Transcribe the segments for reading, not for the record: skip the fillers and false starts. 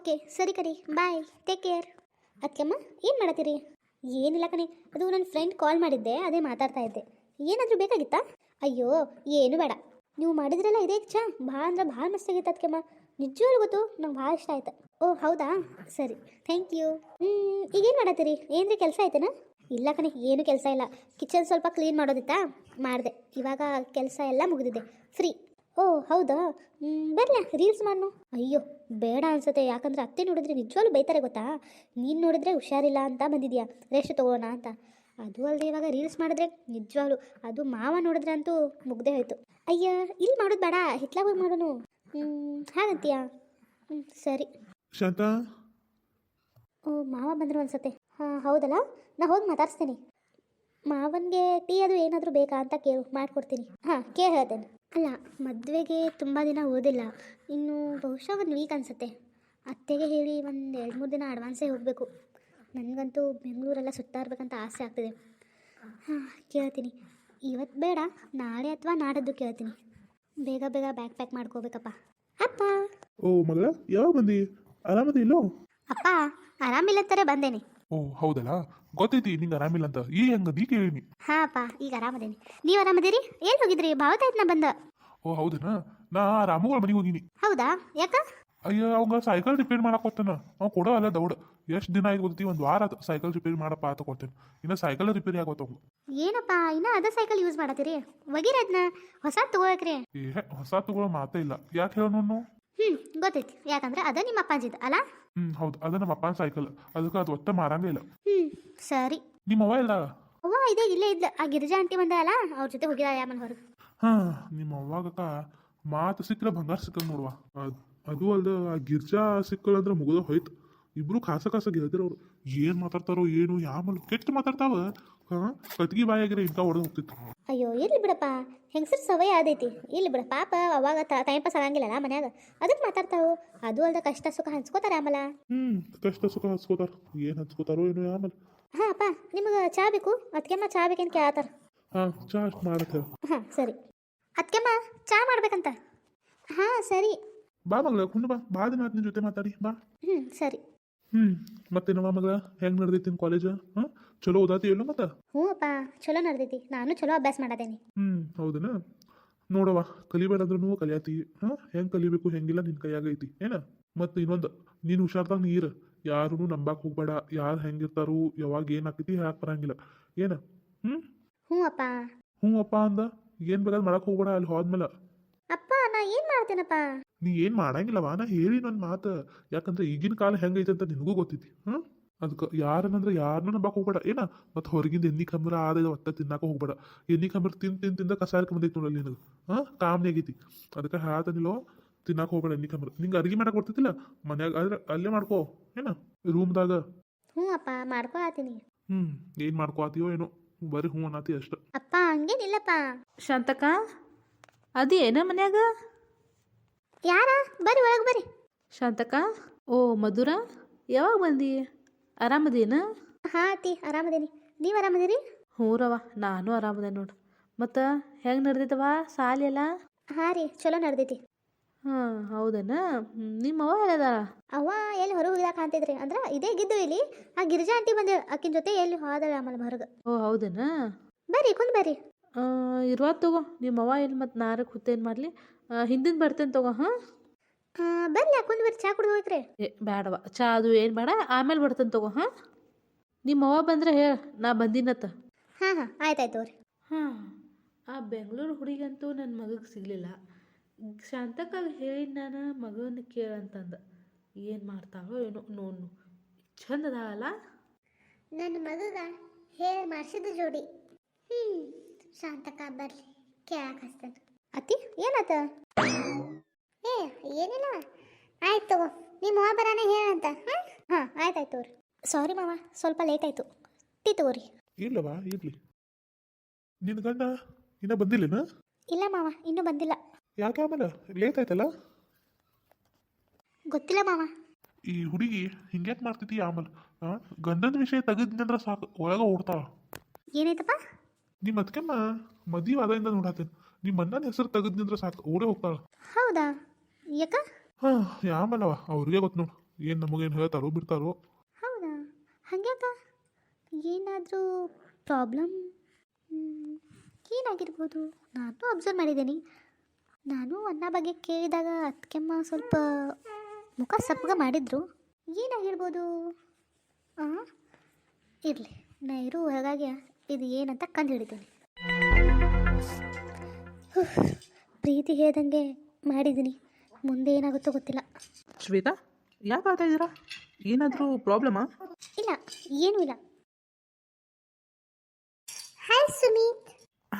Okay ಸರಿ ಕಣಿ, ಬಾಯ್, take care. ಅದಕ್ಕೆಮ್ಮ ಏನು ಮಾಡತ್ತೀರಿ? ಏನಿಲ್ಲ ಕಣಿ, ಅದು ನನ್ನ ಫ್ರೆಂಡ್ ಕಾಲ್ ಮಾಡಿದ್ದೆ, ಅದೇ ಮಾತಾಡ್ತಾ ಇದ್ದೆ. ಏನಾದರೂ ಬೇಕಾಗಿತ್ತಾ? ಅಯ್ಯೋ ಏನು ಬೇಡ, ನೀವು ಮಾಡಿದ್ರಲ್ಲ ಇದೇ ಚಾ ಭಾಳ ಅಂದ್ರೆ ಭಾಳ ಮಸ್ತಾಗಿತ್ತು ಅದಕ್ಕೆಮ್ಮ. ನಿಜವಾಗ್ಲೂ ಗೊತ್ತು, ನಂಗೆ ಭಾಳ ಇಷ್ಟ ಆಯ್ತು. ಓ ಹೌದಾ, ಸರಿ, ಥ್ಯಾಂಕ್ ಯು. ಈಗೇನು ಮಾಡತ್ತೀರಿ? ಏನ್ರಿ ಕೆಲಸ ಆಯ್ತೇನಾ? ಇಲ್ಲ ಕಣಿ, ಏನು ಕೆಲಸ ಇಲ್ಲ. ಕಿಚನ್ ಸ್ವಲ್ಪ ಕ್ಲೀನ್ ಮಾಡೋದಿತ್ತಾ, ಮಾಡಿದೆ. ಇವಾಗ ಕೆಲಸ ಎಲ್ಲ ಮುಗಿದಿದೆ, ಫ್ರೀ. ಓ ಹೌದಾ, ಬರಲ ರೀಲ್ಸ್ ಮಾಡು. ಅಯ್ಯೋ ಬೇಡ ಅನ್ಸುತ್ತೆ, ಯಾಕಂದ್ರೆ ಅತ್ತೆ ನೋಡಿದ್ರೆ ನಿಜವಾಗ್ಲೂ ಬೈತಾರೆ ಗೊತ್ತಾ. ನೀನು ನೋಡಿದ್ರೆ ಹುಷಾರಿಲ್ಲ ಅಂತ ಬಂದಿದ್ಯಾ, ರೆಸ್ಟ್ ತೊಗೋಣ ಅಂತ. ಅದು ಅಲ್ಲದೆ ಇವಾಗ ರೀಲ್ಸ್ ಮಾಡಿದ್ರೆ ನಿಜವಾಗ್ಲು ಅದು ಮಾವ ನೋಡಿದ್ರೆ ಅಂತೂ ಮುಗ್ದೇ ಹೋಯ್ತು. ಅಯ್ಯ ಇಲ್ಲಿ ಮಾಡೋದು ಬೇಡ, ಹಿತ್ಲಾಗ ಹೋಗಿ ಮಾಡೋನು. ಹಾಗಂತೀಯಾ? ಸರಿ. ಶಾಂತ, ಓ ಮಾವ ಬಂದರು ಅನ್ಸತ್ತೆ. ಹಾಂ ಹೌದಲ್ಲ, ನಾ ಹೋಗಿ ಮಾತಾಡ್ಸ್ತೀನಿ. ಮಾವನಿಗೆ ಟೀ ಅದು ಏನಾದರೂ ಬೇಕಾ ಅಂತ ಕೇಳು, ಮಾಡಿಕೊಡ್ತೀನಿ. ಹಾಂ ಕೇಳಿ ಹೇಳ್ತೇನೆ. ಅಲ್ಲ, ಮದುವೆಗೆ ತುಂಬ ದಿನ ಓದಿಲ್ಲ, ಇನ್ನು ಬಹುಶಃ 1 ವೀಕ್ ಅನಿಸುತ್ತೆ. ಅತ್ತೆಗೆ ಹೇಳಿ ಒಂದು 2-3 ದಿನ ಅಡ್ವಾನ್ಸೇ ಹೋಗಬೇಕು. ನನಗಂತೂ ಬೆಂಗಳೂರೆಲ್ಲ ಸುತ್ತಾಡ್ಬೇಕಂತ ಆಸೆ ಆಗ್ತಿದೆ. ಹಾಂ ಕೇಳ್ತೀನಿ, ಇವತ್ತು ಬೇಡ, ನಾಳೆ ಅಥವಾ ನಾಡದ್ದು ಕೇಳ್ತೀನಿ. ಬೇಗ ಬೇಗ ಬ್ಯಾಗ್ ಪ್ಯಾಕ್ ಮಾಡ್ಕೋಬೇಕಪ್ಪ. ಅಪ್ಪ. ಓ ಮಗಳ, ಯಾವಾಗ ಬಂದಿ? ಆರಾಮದಿ ಇಲ್ಲೋ? ಅಪ್ಪ ಆರಾಮಿಲ್ಲಂತಾರೆ ಬಂದೇನೆ. ಓ ಹೌದಲ್ಲ, ಗೊತ್ತೈತಿ ನಿಂಗೆ ಆರಾಮಿಲ್ಲ ಅಂತ. ಈ ಹೆಂಗ ನೀ ಕೇಳಿನಿ. ಹಾಂ ಅಪ್ಪ, ಈಗ ಆರಾಮದೇನಿ. ನೀವು ಆರಾಮದಿರಿ? ಎಲ್ಲಿ ಹೋಗಿದ್ರಿ? ಭಾವತಾಯ್ತು ನಾ ಬಂದ. ಓ ಹೌದನಾ, ನಾ ರಾಮುಗಳ ಮನೆಗೆ ಹೋಗಿನಿ. ಹೌದಾ, ಯಾಕ? ಅಯ್ಯ ಅವಂಗ ಸೈಕಲ್ ರಿಪೇರ್ ಮಾಡಕ್ ಕೊಡ್ತಾನ. ಅವ್ ಕೊಡೋ ಅಲ್ಲ ದೌಡ್. ಎಷ್ಟು ದಿನ ಆಯ್ತು ಗೊತ್ತಿ, 1 ವಾರ ಆಯ್ತು ಸೈಕಲ್ ರಿಪೇರ್ ಮಾಡಪ್ಪ ಅಂತ ಕೊಡ್ತೇನೆ. ಇನ್ನು ಸೈಕಲ್ ರಿಪೇರಿ ಆಗೋತ್ತ. ಏನಪ್ಪ ಇನ್ನ ಅದ ಸೈಕಲ್ ಯೂಸ್ ಮಾಡತ್ತೀರಿ? ಒಗಿರಿ ಅದನ್ನ, ಹೊಸ ತಗೋಬೇಕ್ರಿ. ಹೊಸ ತಗೊಳ್ಳೋ ಮಾತೇ ಇಲ್ಲ. ಯಾಕೆ ಹೇಳ ನೋನು? ಗೊತ್ತೈತಿ, ಯಾಕಂದ್ರೆ ಅದ ನಿಮ್ಮ ಅಪ್ಪಾಜಿದ ಅಲ್ಲ. ಹೌದು, ಅದ ನಮ್ಮ ಅಪ್ಪನ ಸೈಕಲ್. ಅದಕ್ಕೆ ಅದು ಒಟ್ಟ ಮಾರಂಗೇ ಇಲ್ಲ. ಸರಿ. ನಿಮ್ಮ ಅವ್ವ ಇಲ್ಲ? ಅವ್ವ ಇದೇ ಇಲ್ಲೇ ಇದ್ಲ, ಆ ಗಿರಿಜಾ ಆಂಟಿ ಬಂದ ಅಲ್ಲ, ಅವ್ರ ಜೊತೆ ಹೋಗಿದ ಯಾಮನ್ ಹೊರಗೆ. ಹಾ, ನಿಮ್ಮ ಅವ್ವಾಗಕ್ಕ ಮಾತು ಸಿಕ್ಕಲ ಬಂಗಾರ ಸಿಕ್ಕಲ್ ನೋಡುವ. ಅದು ಅಲ್ದ ಆ ಗಿರ್ಜಾ ಸಿಕ್ಕಲ್ ಅಂದ್ರೆ ಮುಗಿದ ಹೋಯ್ತು. ಇಬ್ರು ಖಾಸ ಗೆದ್ದಿರೋರು. ಏನ್ ಮಾತಾಡ್ತಾರೋ ಏನು, ಯಾಮಲ್ ಕೆಟ್ಟ ಮಾತಾಡ್ತಾವ. ಕಟ್ಗಿ ಬಾಯಾಗಿರ ಇಂಥ ಹೊಡೆದು ಹೋಗ್ತಿತ್ತು. ಅಯ್ಯೋ ಇರ್ಲಿ ಬಿಡಪ್ಪ, ಹೆಂಗಸರ್ ಸವಯ ಆದೈತಿ. ಇಲ್ಲಿ ಬಿಡ, ಪಾಪ ಅವಾಗ ಟೈಮ್ ಪಾಸ್ ಆಗಂಗಿಲ್ಲಲ್ಲ ಮನ್ಯಾಗ, ಅದಕ್ಕೆ ಮಾತಾಡ್ತಾವು. ಅದು ಅಲ್ದ ಕಷ್ಟ ಸುಖ ಹಂಚ್ಕೋತಾರ ಆಮಲ. ಕಷ್ಟ ಸುಖ ಹಂಚ್ಕೋತಾರ. ಏನ್ ಹಂಚ್ಕೋತಾರೋ ಏನು ಆಮೇಲೆ. ಹಾಂ ಅಪ್ಪ, ನಿಮ್ಗೆ ಚಾ ಬೇಕು? ಅದಕ್ಕೆಮ್ಮ ಚಾ ಬೇಕೇನು ಕೇಳತ್ತಾರ. ಚಾ ಅಷ್ಟು ಮಾಡತ್ತೆ. ಹಾಂ ಸರಿ. ಅದಕ್ಕೆಮ್ಮ ಚಾ ಮಾಡ್ಬೇಕಂತ. ಹಾಂ ಸರಿ. ಬಾ ಮಗಳ, ಕುಂಡು ಬಾ. ಭಾಳ ದಿನ ಆಯ್ತು ನಿನ್ ಜೊತೆ ಮಾತಾಡಿ, ಬಾ. ಸರಿ. ಮತ್ತೇನವ ಮಗಳ, ಹೆಂಗ್ ನಡೆದೈತಿ ನಿನ್ ಕಾಲೇಜ್? ಚಲೋ ಓದಾತಿ ಇಲ್ಲ ಮತ್ತ? ಹ್ಞೂ ಅಪ್ಪ, ಚಲೋ ನಡೆದೈತಿ. ನಾನು ಚಲೋ ಅಭ್ಯಾಸ ಮಾಡದೇನಿ. ಹೌದನ? ನೋಡವ, ಕಲಿಬೇಡಂದ್ರೂ ಕಲಿಯಾತಿ. ಹೆಂಗ್ ಕಲಿಬೇಕು ಹೆಂಗಿಲ್ಲ ನಿನ್ ಕೈಯಾಗೈತಿ ಏನ. ಮತ್ತೆ ಇನ್ನೊಂದು, ನೀನು ಹುಷಾರ್ದಾಗ ನೀರು ಯಾರೂ ನಂಬಾಕ್ ಹೋಗ್ಬೇಡ. ಯಾರು ಹೆಂಗಿರ್ತಾರು, ಯಾವಾಗ ಏನ್ ಆಕೈತಿ ಹೇಳಕ್ ಬರಂಗಿಲ್ಲ ಏನ. ಹ್ಞೂ ಅಪ್ಪ. ಹ್ಞೂ ಅಪ್ಪ ಅಂದ ಏನ್ ಬೇಕಾದ್ ಮಾಡಕ್ ಹೋಗ್ಬೇಡ ಅಲ್ಲಿ ಹೋದ್ಮೇಲೆ. ಅಪ್ಪ ನಾ ಏನು ಮಾಡ್ತೇನಪ್ಪ? ನೀ ಏನ್ ಮಾಡಂಗಿಲ್ಲವ, ನಾ ಹೇಳಿ ನನ್ನ ಮಾತು. ಯಾಕಂದ್ರೆ ಈಗಿನ ಕಾಲ ಹೆಂಗೈತೆ ಅಂತ ನಿನಗೂ ಗೊತ್ತೈತಿ. ಅದಕ್ಕೆ ಯಾರನ್ನಂದ್ರೆ ಯಾರನ್ನೂ ನಂಬಾಕ್ ಹೋಗ್ಬೇಡ ಏನ. ಮತ್ತು ಹೊರಗಿಂದ ಎಣ್ಣಿ ಕಂಬರ ಆದ ಒಟ್ಟ ತಿನ್ನಾಕ ಹೋಗ್ಬೇಡ. ಎಣ್ಣಿ ಕಂಬರ ತಿಂದ ಕಸಾರಕ್ಕೆ ಬಂದೈತಿ ನೋಡಲ್ಲಿ ನಿನಗೆ. ಕಾಮ್ನಿ ಆಗೈತಿ. ಅದಕ್ಕೆ ಹೇಳ್ತಾನಿಲ್ಲೋ, ತಿನ್ನಾಕ ಹೋಗ್ಬೇಡ ಎಣ್ಣಿ ಕಂಬರ. ನಿಂಗೆ ಅಡುಗೆ ಮಾಡಕ್ಕೆ ಬರ್ತಿದ್ದಿಲ್ಲ ಮನ್ಯಾಗ, ಆದ್ರೆ ಅಲ್ಲೇ ಮಾಡ್ಕೋ ಏನ, ರೂಮ್ದಾಗ. ಹ್ಞೂ ಅಪ್ಪ, ಮಾಡ್ಕೋ ಆತೀನಿ. ಏನು ಮಾಡ್ಕೋ ಆತೀಯೋ ಏನೋ, ಬರೀ ಹ್ಞೂ ಅನ್ನತಿ ಅಷ್ಟ. ಅಪ್ಪ ಹಂಗೇನಿಲ್ಲಪ್ಪ. ಶಾಂತಕ್ಕ, ಅದು ಏನ ಮನ್ಯಾಗ? ಯಾರ? ಬರ್ರಿ ಒಳಗೆ ಬರ್ರಿ. ಶಾಂತಕ್ಕ, ಓ ಮಧುರ, ಯಾವಾಗ ಬಂದಿ? ಆರಾಮದೇನ? ಹಾಂ ಅತ್ತಿ, ಆರಾಮದೇನಿ. ನೀವು ಆರಾಮದಿರಿ? ಹ್ಞೂರವ, ನಾನು ಆರಾಮದೆ ನೋಡು. ಮತ್ತು ಹೆಂಗೆ ನಡೆದೈತವ ಸಾಲಿ ಎಲ್ಲ? ಹಾಂ ರೀ, ಚಲೋ ನಡೆದೈತಿ. ಹಾಂ ಹೌದನ? ನಿಮ್ಮ ಅವ್ವ ಎಲ್ಲದಾರ? ಅವ್ವ ಎಲ್ಲಿ ಹೊರಗೆ ಹೋಗಿದಾಕ ಅಂತಿದ್ರಿ, ಅಂದ್ರೆ ಇದೇ ಗಿದ್ದು ಇಲ್ಲಿ. ಆ ಗಿರಿಜಾ ಆಂಟಿ ಬಂದ, ಆಕಿನ ಜೊತೆ ಎಲ್ಲಿ ಹೋದಳ ಆಮೇಲೆ ಹೊರಗೆ. ಓ ಹೌದನ? ಬರ್ರಿ ಕುಂದ್ ಬರ್ರಿ. ಇರುವಾಗ ತಗೋ, ನಿಮ್ಮ ಅವ್ವ ಇಲ್ಲಿ ಮತ್ತು ನಾರಕ್ಕೆ ಹುತ್ತೇನು ಮಾಡಲಿ, ಹಿಂದಿನ ಬರ್ತೇನೆ ತಗೋ. ಬರ್ಲಿ, ಕುಂದ್ ಬರ್ರಿ, ಚಾ ಕುಡ್ದು ಹೋಯ್ತ್ರಿ. ಬೇಡವ, ಚಾ ಅದು ಏನು ಬೇಡ, ಆಮೇಲೆ ಬರ್ತೇನೆ ತಗೋ. ನಿಮ್ಮ ಅವ್ವ ಬಂದ್ರೆ ಹೇಳ, ನಾ ಬಂದಿನತ್ತ. ಹಾಂ ಆಯ್ತಾಯ್ತು ಅವ್ರಿ. ಆ ಬೆಂಗಳೂರು ಹುಡುಗಂತೂ ನನ್ನ ಮಗಗೆ ಸಿಗಲಿಲ್ಲ. ಶಾಂತಕ್ಕಾಗ ಹೇಳಿ ನಾನು ಮಗನ ಕೇಳಂತಂದು. ಏನು ಮಾಡ್ತಾಳೋ ಏನೋ ನೋನು. ಚಂದ ಅದಾಳಲ್ಲ ನನ್ನ ಮಗಗ ಹೇಳಿ ಮಾಡಿಸಿದ ಜೋಡಿ. ಶಾಂತಕ್ಕ ಬರ್ಲಿ, ಕೇಳಕ್ಕೆ ಹಸ್ತೇನೆ. ಅತ್ತಿ ಏನಾತ? ಏನಿಲ್ಲ, ಆಯ್ತು ತಗೋ, ನಿಮ್ಮ ಮಾವ ಬರಾನ ಹೇಳಂತ. ಹಾಂ ಆಯ್ತಾಯ್ತು ಅವ್ರಿ. ಸಾರಿ ಮಾವ, ಸ್ವಲ್ಪ ಲೇಟ್ ಆಯಿತು. ಟೀ ತಗೋರಿ. ಇಲ್ಲವಾ ಇರ್ಲಿ. ನಿನ್ನ ಗಂಡ ಇನ್ನೂ ಬಂದಿಲ್ಲನ? ಇಲ್ಲ ಮಾವ, ಇನ್ನೂ ಬಂದಿಲ್ಲ. ಯಾಕೆ ಆಮೇಲೆ ಲೇಟ್ ಆಯ್ತಲ್ಲ? ಗೊತ್ತಿಲ್ಲ ಮಾವ. ಈ ಹುಡುಗಿ ಹಿಂಗ್ಯಾಕೆ ಮಾಡ್ತೈತಿ ಆಮೇಲೆ? ಗಂಡನ ವಿಷಯ ತೆಗೆದ್ನಂದ್ರೆ ಸಾಕು, ಒಳಗೆ ಓಡ್ತಾಳ. ಏನಾಯ್ತಪ್ಪ? ನಿಮ್ಮ ಅದಕ್ಕೆಮ್ಮ ಮದುವೆ ಆದಾಯಿಂದ ನೋಡತ್ತೇನೆ. ನಿಮ್ಮ ಅಣ್ಣನ ಹೆಸರು ತೆಗೆದ್ನಂದ್ರೆ ಸಾಕು, ಓಡೇ ಹೋಗ್ತಾಳ. ಹೌದಾ? ಯಾಕ? ಯಾಮಲ್ಲವ ಅವ್ರಿಗೆ ಗೊತ್ತು ನೋಡು. ಏನು ನಮಗೇನು ಹೇಳ್ತಾರೋ ಬಿಡ್ತಾರೋ. ಹೌದಾ? ಹಂಗ್ಯಾಕ? ಏನಾದರೂ ಪ್ರಾಬ್ಲಮ್? ಏನಾಗಿರ್ಬೋದು? ನಾನು ಅಬ್ಸರ್ವ್ ಮಾಡಿದ್ದೀನಿ. ನಾನು ಅನ್ನ ಬಗ್ಗೆ ಕೇಳಿದಾಗ ಅದಕ್ಕೆಮ್ಮ ಸ್ವಲ್ಪ ಮುಖ ಸಪ್ಪಗ ಮಾಡಿದ್ರು. ಏನಾಗಿರ್ಬೋದು? ಹಾಂ, ಇರಲಿ, ನಾ ಇರು ಹಾಗಾಗಿ ಇದು ಏನಂತ ಕಂಡು ಹಿಡಿತೀನಿ. ಪ್ರೀತಿ ಹೇಳ್ದಂಗೆ ಮಾಡಿದ್ದೀನಿ, ಮುಂದೆ ಏನಾಗುತ್ತೋ ಗೊತ್ತಿಲ್ಲ. ಶ್ವೇತಾ, ಯಾಕೆ ಆಗ್ತಾ ಇದ್ದೀರಾ? ಏನಾದರೂ ಪ್ರಾಬ್ಲಮಾ? ಇಲ್ಲ, ಏನೂ ಇಲ್ಲ. ಹಾಯ್ ಸುಮಿತ್.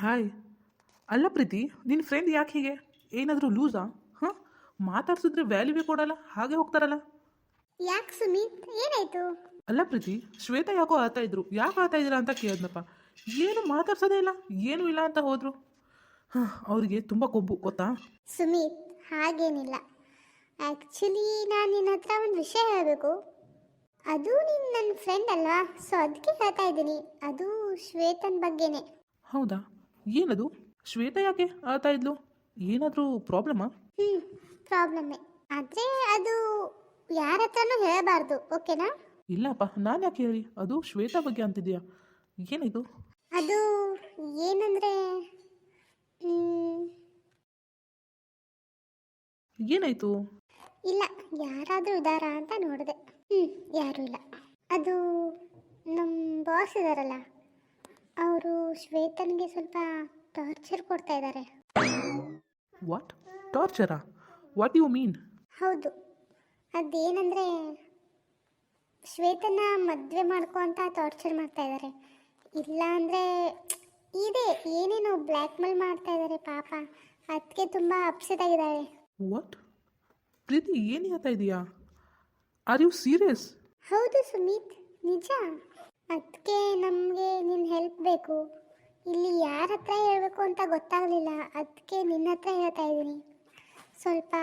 ಹಾಯ್. ಅಲ್ಲ ಪ್ರೀತಿ, ನಿನ್ನ ಫ್ರೆಂಡ್ ಯಾಕೆ ಹೀಗೆ? ಏನಾದರೂ ಲೂಸಾ? ಹಾಂ, ಮಾತಾಡ್ಸಿದ್ರೆ ವ್ಯಾಲ್ಯೂವೇ ಕೊಡಲ್ಲ, ಹಾಗೆ ಹೋಗ್ತಾರಲ್ಲ. ಯಾಕೆ ಸುಮಿತ್, ಏನಾಯಿತು? ಅಲ್ಲ ಪ್ರೀತಿ, ಶ್ವೇತಾ ಯಾಕೋ ಆಳ್ತಾ ಇದ್ರು, ಯಾಕೆ ಆಳ್ತಾ ಇದ್ದೀರಾ ಅಂತ ಕೇಳಿದ್ನಪ್ಪ. ಏನು ಮಾತಾಡ್ಸೋದೇ ಇಲ್ಲ, ಏನೂ ಇಲ್ಲ ಅಂತ ಹೋದರು. ಹಾಂ, ಅವರಿಗೆ ತುಂಬ ಕೊಬ್ಬು ಗೊತ್ತಾ? ಸುಮಿತ್, ಹಾಗೇನಿಲ್ಲ. ಆ್ಯಕ್ಚುಲಿ ನಾನು ನಿನ್ನ ಹತ್ರ ಒಂದು ವಿಷಯ ಹೇಳಬೇಕು. ಅದು ನೀನು ನನ್ನ ಫ್ರೆಂಡ್ ಅಲ್ವಾ, ಸೊ ಅದಕ್ಕೆ ಹೇಳ್ತಾ ಇದ್ದೀನಿ. ಅದು ಶ್ವೇತನ ಬಗ್ಗೆನೇ. ಹೌದಾ? ಏನದು? ಶ್ವೇತಾ ಯಾಕೆ ಆಳ್ತಾ ಇದ್ಲು? ಏನಾದರೂ ಪ್ರಾಬ್ಲಮಾ? ಪ್ರಾಬ್ಲಮ್ಮೇ, ಆದರೆ ಅದು ಯಾರ ಹತ್ರನೂ ಹೇಳಬಾರ್ದು, ಓಕೆನಾ? ಇಲ್ಲಪ್ಪ, ನಾನು ಯಾಕೆ ಹೇಳಿ? ಅದು ಶ್ವೇತಾ ಬಗ್ಗೆ ಅಂತಿದ್ಯಾ? ಏನಿದು? ಅದು ಏನಂದರೆ, ಏನಾಯಿತು? ಇಲ್ಲ, ಯಾರಾದರೂ ಇದ್ದಾರಾ ಅಂತ ನೋಡಿದೆ. ಯಾರೂ ಇಲ್ಲ. ಅದು ನಮ್ಮ ಬಾಸ್ ಇದ್ದಾರಲ್ಲ, ಅವರು ಶ್ವೇತನ್ಗೆ ಸ್ವಲ್ಪ ಟಾರ್ಚರ್ ಕೊಡ್ತಾ ಇದ್ದಾರೆ. ವಾಟ್? ಟಾರ್ಚರಾ? What you mean? ಹೌದು, ಅದೇನಂದರೆ ಶ್ವೇತನ ಮದುವೆ ಮಾಡ್ಕೊ ಅಂತ ಟಾರ್ಚರ್ ಮಾಡ್ತಾ ಇದ್ದಾರೆ. ಇಲ್ಲ ಅಂದರೆ ಇದೆ, ಏನೇನೋ ಬ್ಲ್ಯಾಕ್ ಮೇಲ್ ಮಾಡ್ತಾ ಇದ್ದಾರೆ ಪಾಪ. ಅದಕ್ಕೆ ತುಂಬ ಅಪ್ಸೆಟ್ ಆಗಿದ್ದಾಳೆ. ವಾಟ್? ಪ್ರೀತಿ, ಏನು ಹೇಳ್ತಾ ಇದೀಯಾ? Are you serious? ಹೌದು ಸುಮಿತ್, ನಿಜ. ಅದಕ್ಕೆ ನಮಗೆ ನಿನ್ನ ಹೆಲ್ಪ್ ಬೇಕು. ಇಲ್ಲಿ ಯಾರ ಹತ್ರ ಹೇಳಬೇಕು ಅಂತ ಗೊತ್ತಾಗಲಿಲ್ಲ, ಅದಕ್ಕೆ ನಿನ್ನ ಹತ್ರ ಹೇಳ್ತಾ ಇದ್ದೀನಿ. ಸ್ವಲ್ಪ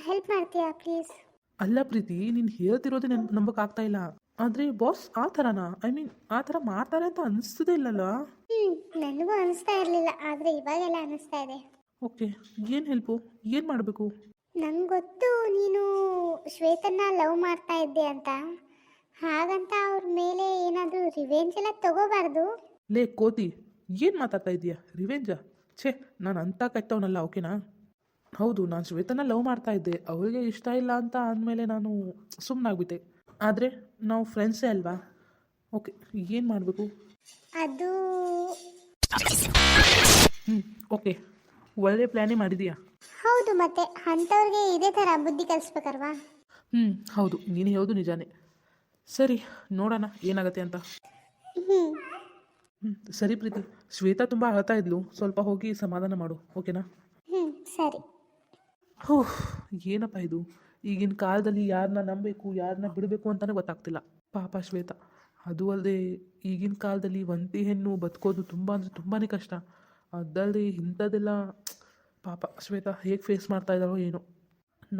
ಹೆಲ್ಪ್ ಮಾಡ್ತೀಯಾ ಪ್ಲೀಸ್? ಅಲ್ಲ ಪ್ರೀತಿ, ನೀನು ಹೇಳ್ತಿರೋದೇ ನಂಬಕ್ಕಾಗ್ತಾ ಇಲ್ಲ. ಆದರೆ ಬಾಸ್ ಆ ಥರನಾ? ಐ ಮೀನ್, ಆ ಥರ ಮಾಡ್ತಾರೆ ಅಂತ ಅನಿಸ್ತದೇ ಇಲ್ಲಲ್ಲ? ನನಗೂ ಅನಿಸ್ತಾ ಇರಲಿಲ್ಲ, ಆದರೆ ಇವಾಗೆಲ್ಲ ಅನಿಸ್ತಾ ಇದೆ. ಓಕೆ, ಏನು ಹೆಲ್ಪು? ಏನು ಮಾಡಬೇಕು? ನಂಗೆ ಗೊತ್ತು ನೀನು ಶ್ವೇತನ್ನ ಲವ್ ಮಾಡ್ತಾ ಇದ್ದೆ ಅಂತ. ಹಾಗಂತ ಅವ್ರ ಮೇಲೆ ಏನಾದರೂ ರಿವೆಂಜ್ ಎಲ್ಲ ತಗೋಬಾರ್ದು. ಲೇ ಕೋತಿ, ಏನು ಮಾತಾಡ್ತಾ ಇದೀಯಾ? ರಿವೆಂಜಾ? ಛೇ, ನಾನು ಅಂಥ ಕೆಟ್ಟವನಲ್ಲ, ಓಕೆನಾ? ಹೌದು, ನಾನು ಶ್ವೇತನ ಲವ್ ಮಾಡ್ತಾ ಇದ್ದೆ. ಅವಳಿಗೆ ಇಷ್ಟ ಇಲ್ಲ ಅಂತ ಅಂದಮೇಲೆ ನಾನು ಸುಮ್ಮನಾಗ್ಬಿಟ್ಟೆ. ಆದರೆ ನಾವು ಫ್ರೆಂಡ್ಸೇ ಅಲ್ವಾ? ಓಕೆ, ಏನು ಮಾಡಬೇಕು? ಅದು ಓಕೆ, ಒಳ್ಳೆ ಪ್ಲ್ಯಾನೇ ಮಾಡಿದೀಯಾ. ಹೌದು, ಮತ್ತೆ ಅಂಥವ್ರಿಗೆ ಇದೇ ಥರ ಬುದ್ಧಿ ಕಲಿಸ್ಬೇಕಲ್ವಾ? ಹೌದು, ನೀನು ಹೇಳೋದು ನಿಜಾನೇ. ಸರಿ, ನೋಡೋಣ ಏನಾಗುತ್ತೆ ಅಂತ. ಸರಿ ಪ್ರೀತಿ, ಶ್ವೇತಾ ತುಂಬ ಅಳ್ತಾ ಇದ್ಲು, ಸ್ವಲ್ಪ ಹೋಗಿ ಸಮಾಧಾನ ಮಾಡು, ಓಕೆನಾ? ಸರಿ. ಹೋ, ಏನಪ್ಪ ಇದು? ಈಗಿನ ಕಾಲದಲ್ಲಿ ಯಾರನ್ನ ನಂಬಬೇಕು, ಯಾರನ್ನ ಬಿಡಬೇಕು ಅಂತಲೇ ಗೊತ್ತಾಗ್ತಿಲ್ಲ. ಪಾಪ ಶ್ವೇತಾ. ಅದು ಅಲ್ಲದೆ ಈಗಿನ ಕಾಲದಲ್ಲಿ ಒಂಟಿ ಹೆಣ್ಣು ಬದುಕೋದು ತುಂಬ ಅಂದರೆ ತುಂಬಾ ಕಷ್ಟ. ಅದಲ್ಲದೆ ಇಂಥದ್ದೆಲ್ಲ ಪಾಪ ಶ್ವೇತಾ ಹೇಗೆ ಫೇಸ್ ಮಾಡ್ತಾ ಇದ್ದಾರೋ ಏನೋ.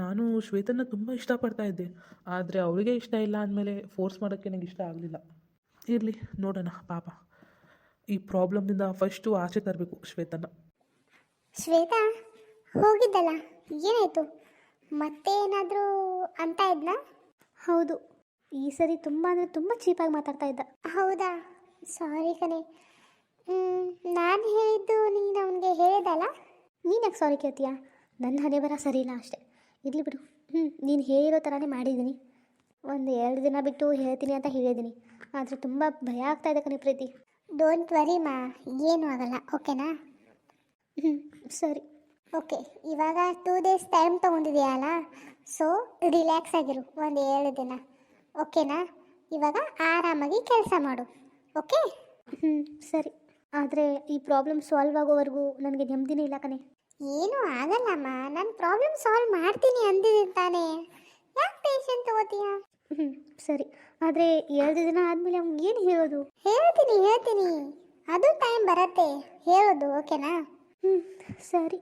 ನಾನು ಶ್ವೇತನ ತುಂಬ ಇಷ್ಟಪಡ್ತಾ ಇದ್ದೆ, ಆದರೆ ಅವಳಿಗೆ ಇಷ್ಟ ಇಲ್ಲ ಅಂದಮೇಲೆ ಫೋರ್ಸ್ ಮಾಡೋಕ್ಕೆ ನನಗೆ ಇಷ್ಟ ಆಗಲಿಲ್ಲ. ಇರಲಿ, ನೋಡೋಣ. ಪಾಪ ಈ ಪ್ರಾಬ್ಲಮ್ನಿಂದ ಫಸ್ಟು ಆಚೆ ತರಬೇಕು ಶ್ವೇತನ. ಶ್ವೇತಾ ಹೋಗಿದ್ದಲ್ಲ, ಏನಾಯಿತು? ಮತ್ತೆ ಏನಾದರೂ ಅಂತ ಇದ್ನಾ? ಹೌದು, ಈ ಸರಿ ತುಂಬ ಅಂದರೆ ತುಂಬ ಚೀಪಾಗಿ ಮಾತಾಡ್ತಾ ಇದ್ದ. ಹೌದಾ? ಸಾರಿ ಕಣೆ. ನಾನು ಹೇಳಿದ್ದು ನೀನು ಅವನಿಗೆ ಹೇಳಿದಲ್ಲ. ನೀನು ಯಾಕೆ ಸಾರಿ ಕೇಳ್ತೀಯಾ? ನನ್ನ ಹಣೆ ಬರ ಸರಿ ಇಲ್ಲ ಅಷ್ಟೇ. ಇರಲಿ ಬಿಡು. ನೀನು ಹೇಳಿರೋ ಥರನೇ ಮಾಡಿದ್ದೀನಿ. ಒಂದು 2 ದಿನ ಬಿಟ್ಟು ಹೇಳ್ತೀನಿ ಅಂತ ಹೇಳಿದ್ದೀನಿ, ಆದರೆ ತುಂಬ ಭಯ ಆಗ್ತಾ ಇದೆ ಕಣೆ ಪ್ರೀತಿ. ಡೋಂಟ್ ವರಿ ಮಾ, ಏನೂ ಆಗಲ್ಲ, ಓಕೆನಾ? ಸರಿ. ಓಕೆ, ಇವಾಗ 2 ಡೇಸ್ ಟೈಮ್ ತೊಗೊಂಡಿದೆಯಲ್ಲ, ಸೊ ರಿಲ್ಯಾಕ್ಸ್ ಆಗಿರು ಒಂದು 7 ದಿನ, ಓಕೆನಾ? ಇವಾಗ ಆರಾಮಾಗಿ ಕೆಲಸ ಮಾಡು, ಓಕೆ? ಸರಿ. ಆದರೆ ಈ ಪ್ರಾಬ್ಲಮ್ ಸಾಲ್ವ್ ಆಗೋವರೆಗೂ ನನಗೆ ನೆಮ್ಮದಿನೇ ಇಲ್ಲ ಕಣೆ. ಏನೂ ಆಗಲ್ಲಮ್ಮ, ನಾನು ಪ್ರಾಬ್ಲಮ್ ಸಾಲ್ವ್ ಮಾಡ್ತೀನಿ ಅಂದಿದ್ದೀನಿ ತಾನೇ, ಯಾಕೆ ಟೆನ್ಷನ್ ತಗೋತೀಯ? ಸರಿ. ಆದರೆ 2 ದಿನ ಆದಮೇಲೆ ಅವ್ನಿಗೆ ಏನು ಹೇಳೋದು? ಹೇಳ್ತೀನಿ, ಅದು ಟೈಮ್ ಬರುತ್ತೆ ಹೇಳೋದು, ಓಕೆನಾ? ಸರಿ.